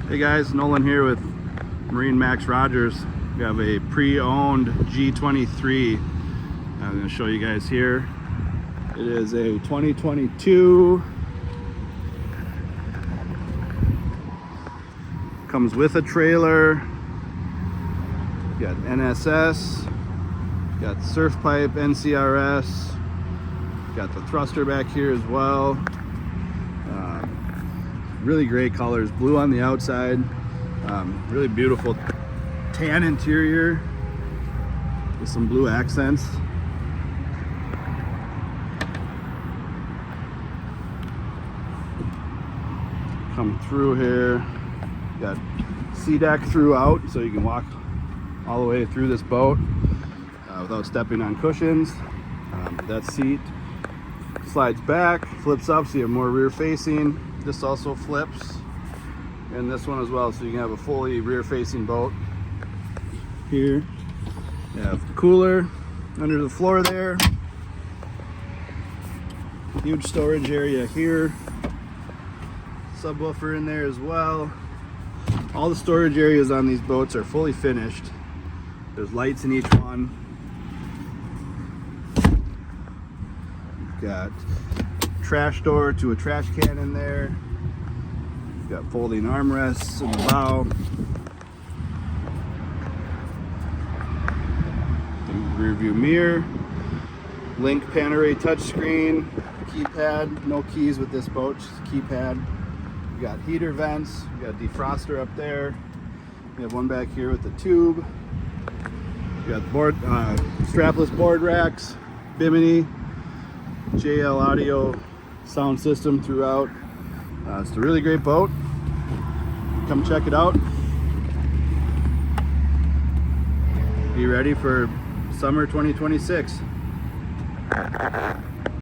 Hey guys, Nolan here with MarineMax Rogers. We have a pre-owned G23. I'm going to show you guys here. It is a 2022. Comes with a trailer. You got NSS. You got surf pipe, NCRS. You got the thruster back here as well. Really great colors, blue on the outside, really beautiful tan interior with some blue accents. Come through here, got sea deck throughout, so you can walk all the way through this boat without stepping on cushions. That seat slides back, flips up, so you have more rear facing. This also flips, and this one as well, so you can have a fully rear-facing boat. Here you have the cooler under the floor there. Huge storage area here. Subwoofer in there as well. All the storage areas on these boats are fully finished. There's lights in each one. You've got trash door to a trash can in there. You've got folding armrests in the bow. Rear view mirror. Link Panerai touchscreen. Keypad. No keys with this boat, just keypad. You got heater vents. You got defroster up there. You have one back here with the tube. You got board, strapless board racks. Bimini. JL audio sound system throughout. It's a really great boat. Come check it out. Be ready for summer 2026.